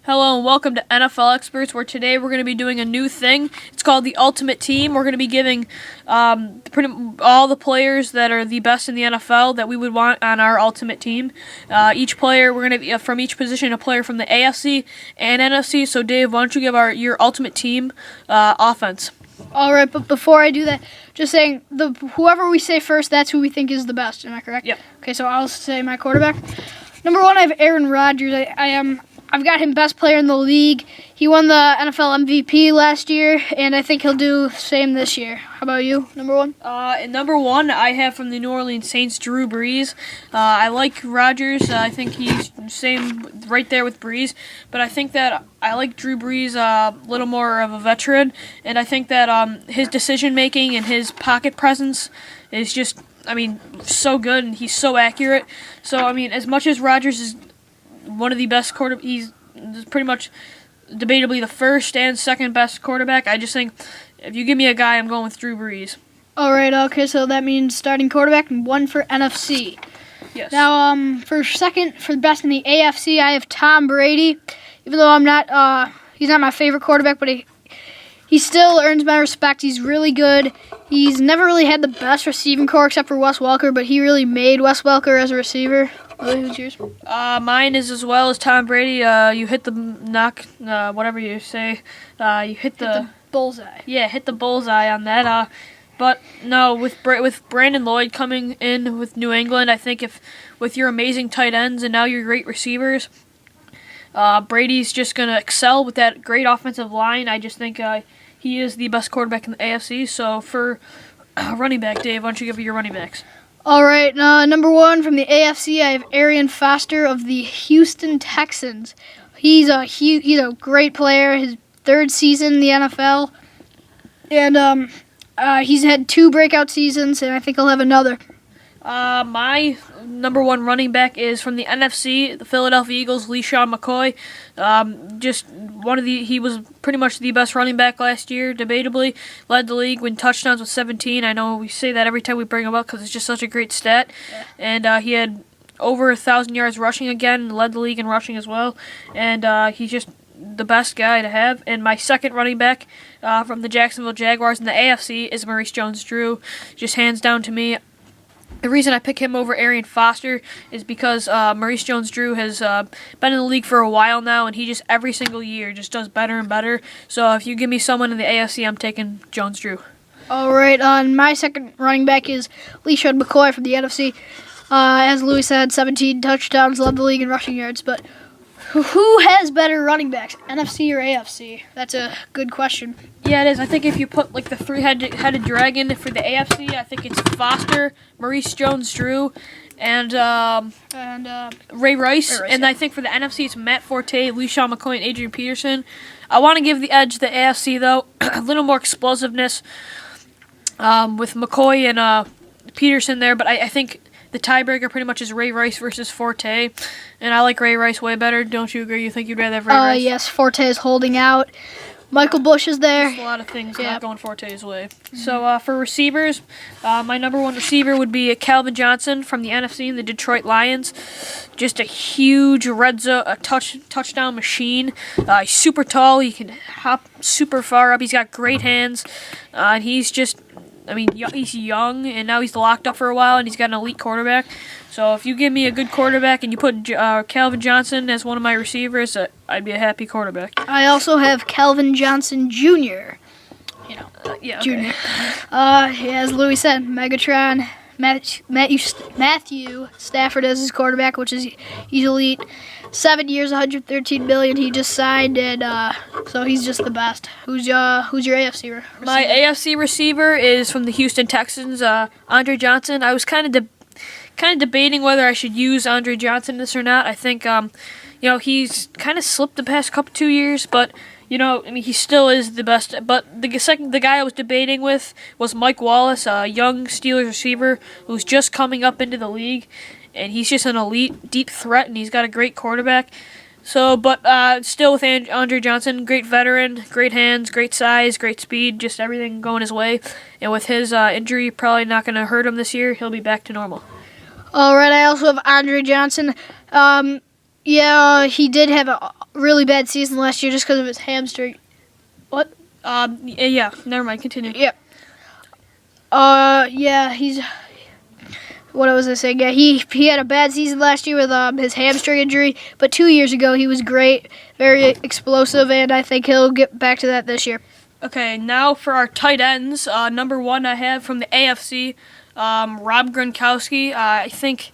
Hello and welcome to NFL Experts, where today we're going to be doing a new thing. It's called the Ultimate Team. We're going to be giving all the players that are the best in the NFL that we would want on our Ultimate Team. Each player, we're going to from each position, a player from the AFC and NFC. So Dave, why don't you give your Ultimate Team offense? All right, but before I do that, just saying, whoever we say first, that's who we think is the best. Am I correct? Yep. Okay, so I'll say my quarterback. Number one, I have Aaron Rodgers. I've got him best player in the league. He won the NFL MVP last year, and I think he'll do the same this year. How about you, number one? Number one, I have from the New Orleans Saints, Drew Brees. I like Rodgers. I think he's same right there with Brees, but I think that I like Drew Brees a little more of a veteran, and I think that his decision making and his pocket presence is just, so good, and he's so accurate. So, as much as Rodgers is one of the best he's pretty much debatably the first and second best quarterback. I just think if you give me a guy, I'm going with Drew Brees. All right, okay, so that means starting quarterback and one for NFC. Yes. Now, for the best in the AFC, I have Tom Brady. Even though he's not my favorite quarterback, but he still earns my respect. He's really good. He's never really had the best receiving core except for Wes Welker, but he really made Wes Welker as a receiver. Who's yours? Mine is as well as Tom Brady. You hit the whatever you say. You hit the bullseye. Yeah, hit the bullseye on that. But no, with Brandon Lloyd coming in with New England, I think with your amazing tight ends and now your great receivers, Brady's just gonna excel with that great offensive line. I just think he is the best quarterback in the AFC. So for running back, Dave, why don't you give me your running backs? All right, number one from the AFC, I have Arian Foster of the Houston Texans. He's a great player. His third season in the NFL, and he's had 2 breakout seasons, and I think he'll have another. My number one running back is from the NFC, the Philadelphia Eagles, LeSean McCoy. He was pretty much the best running back last year, debatably. Led the league in touchdowns with 17. I know we say that every time we bring him up because it's just such a great stat. Yeah. And he had over 1,000 yards rushing again, led the league in rushing as well. And he's just the best guy to have. And my second running back from the Jacksonville Jaguars in the AFC is Maurice Jones-Drew. Just hands down to me. The reason I pick him over Arian Foster is because Maurice Jones-Drew has been in the league for a while now, and he just every single year just does better and better. So if you give me someone in the AFC, I'm taking Jones-Drew. All right, my second running back is LeSean McCoy from the NFC. As Louie said, 17 touchdowns, led the league in rushing yards. But who has better running backs, NFC or AFC? That's a good question. Yeah, it is. I think if you put like the three-headed dragon for the AFC, I think it's Foster, Maurice Jones-Drew, and Ray Rice. And I think for the NFC, it's Matt Forte, LeSean McCoy, and Adrian Peterson. I want to give the edge to the AFC, though. A little more explosiveness with McCoy and Peterson there, but I think the tiebreaker pretty much is Ray Rice versus Forte, and I like Ray Rice way better. Don't you agree? You think you'd rather have Ray Rice? Yes, Forte is holding out. Michael Bush is there. Just a lot of things not going Forte's way. So for receivers, my number one receiver would be Calvin Johnson from the NFC and the Detroit Lions. Just a huge red zone, touchdown machine. He's super tall. He can hop super far up. He's got great hands. And he's just, he's young, and now he's locked up for a while, and he's got an elite quarterback. So if you give me a good quarterback and you put Calvin Johnson as one of my receivers, I'd be a happy quarterback. I also have Calvin Johnson Jr. Jr. As Louie said, Megatron, Matthew Stafford as his quarterback, which is he's elite. 7 years, $113 million he just signed, and so he's just the best. Who's your AFC receiver? My AFC receiver is from the Houston Texans, Andre Johnson. I was kind of debating whether I should use Andre Johnson in this or not. I think he's kind of slipped the past 2 years, but he still is the best. But the guy I was debating with was Mike Wallace, a young Steelers receiver who's just coming up into the league. And he's just an elite, deep threat, and he's got a great quarterback. So, but still with Andre Johnson, great veteran, great hands, great size, great speed, just everything going his way. And with his injury probably not going to hurt him this year, he'll be back to normal. All right, I also have Andre Johnson. Yeah, he did have a really bad season last year just because of his hamstring. What? Yeah. Never mind. Continue. Yeah. Yeah, he's. What was I saying? Yeah, he had a bad season last year with his hamstring injury, but 2 years ago he was great, very explosive, and I think he'll get back to that this year. Okay, now for our tight ends. Number 1 I have from the AFC, Rob Gronkowski. I think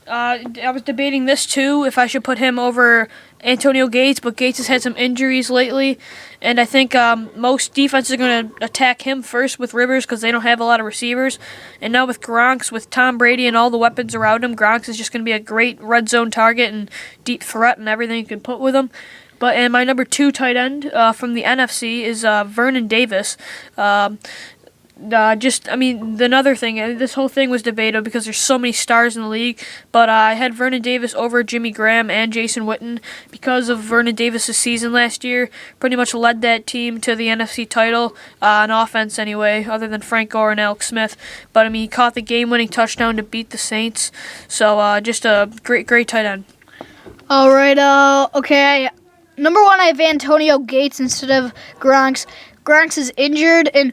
I was debating this too, if I should put him over Antonio Gates, but Gates has had some injuries lately, and I think most defenses are going to attack him first with Rivers because they don't have a lot of receivers. And now with Gronks, with Tom Brady and all the weapons around him, Gronks is just going to be a great red zone target and deep threat and everything you can put with him. And my number 2 tight end from the NFC is Vernon Davis. Another thing, this whole thing was debated because there's so many stars in the league, but I had Vernon Davis over Jimmy Graham and Jason Witten because of Vernon Davis' season last year. Pretty much led that team to the NFC title on offense anyway, other than Frank Gore and Alex Smith. But, he caught the game-winning touchdown to beat the Saints, so just a great tight end. All right, okay. Number 1, I have Antonio Gates instead of Gronks. Gronks is injured, and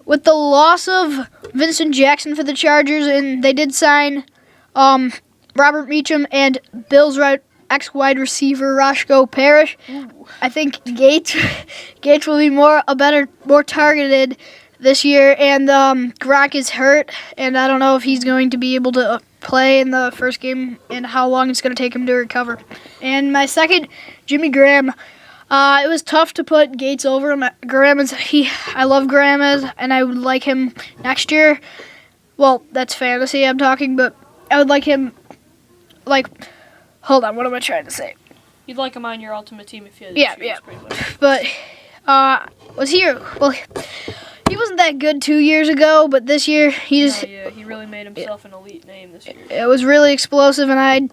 with the loss of Vincent Jackson for the Chargers, and they did sign Robert Meacham and Bills' ex-wide receiver Rashko Parrish. Ooh. I think Gates will be more targeted this year, and Gronk is hurt, and I don't know if he's going to be able to play in the first game and how long it's going to take him to recover. And my second, Jimmy Graham. It was tough to put Gates over him. I love Graham and I would like him next year. Well, that's fantasy I'm talking, but I would like him, hold on, what am I trying to say? You'd like him on your ultimate team if you had Yeah. But, he wasn't that good 2 years ago, but this year, he really made himself an elite name this year. It was really explosive, and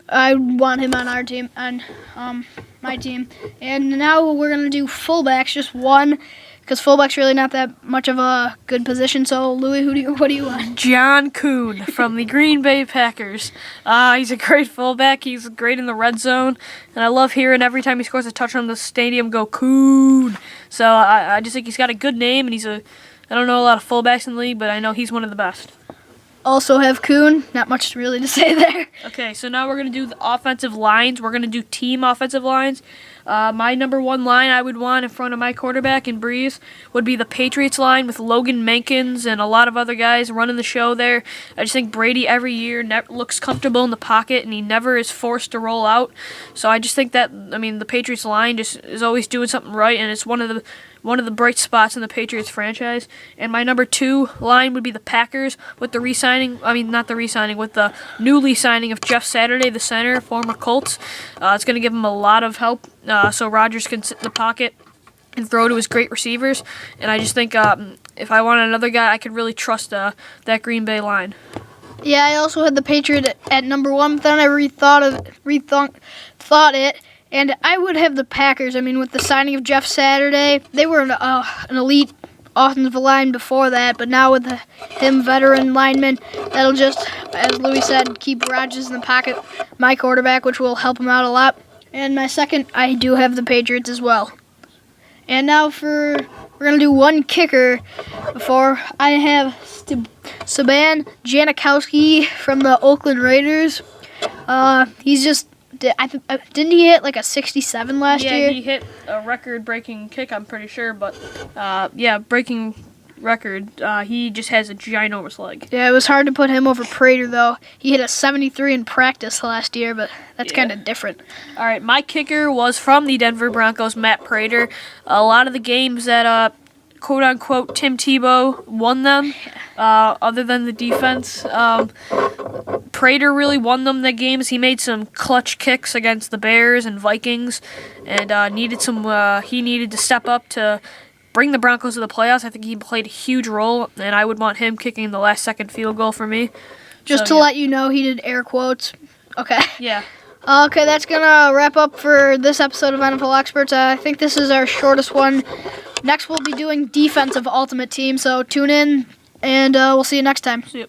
I want him on our team, on my team. And now we're going to do fullbacks, just one, because fullback's really not that much of a good position. So, Louie, what do you want? John Kuhn from the Green Bay Packers. He's a great fullback. He's great in the red zone. And I love hearing every time he scores a touchdown, the stadium go, Kuhn. So I just think he's got a good name, and I don't know a lot of fullbacks in the league, but I know he's one of the best. Also have Kuhn. Not much really to say there. Okay, so now we're going to do the offensive lines. We're going to do team offensive lines. My number 1 line I would want in front of my quarterback and Breeze would be the Patriots line with Logan Mankins and a lot of other guys running the show there. I just think Brady every year looks comfortable in the pocket, and he never is forced to roll out. So I just think that, the Patriots line just is always doing something right, and it's one of the bright spots in the Patriots franchise. And my number 2 line would be the Packers with the with the newly signing of Jeff Saturday, the center, former Colts. It's going to give him a lot of help, so Rodgers can sit in the pocket and throw to his great receivers. And I just think if I wanted another guy, I could really trust that Green Bay line. Yeah, I also had the Patriots at number 1, but then I rethought it. And I would have the Packers. With the signing of Jeff Saturday, they were an elite offensive line before that, but now with him veteran lineman, that'll just, as Louie said, keep Rodgers in the pocket, my quarterback, which will help him out a lot. And my second, I do have the Patriots as well. And now we're going to do one kicker before I have Saban Janikowski from the Oakland Raiders. He's just... Didn't he hit like a 67 last year? Yeah, he hit a record-breaking kick, I'm pretty sure. But, breaking record. He just has a ginormous leg. Yeah, it was hard to put him over Prater, though. He hit a 73 in practice last year, but that's kind of different. All right, my kicker was from the Denver Broncos, Matt Prater. A lot of the games that quote-unquote Tim Tebow won them, other than the defense. Prater really won them the games. He made some clutch kicks against the Bears and Vikings, and he needed to step up to bring the Broncos to the playoffs. I think he played a huge role, and I would want him kicking the last-second field goal for me. Just to let you know, he did air quotes. Okay. Yeah. Okay, that's going to wrap up for this episode of NFL Experts. I think this is our shortest one. Next, we'll be doing defensive ultimate team, so tune in, and we'll see you next time. See you.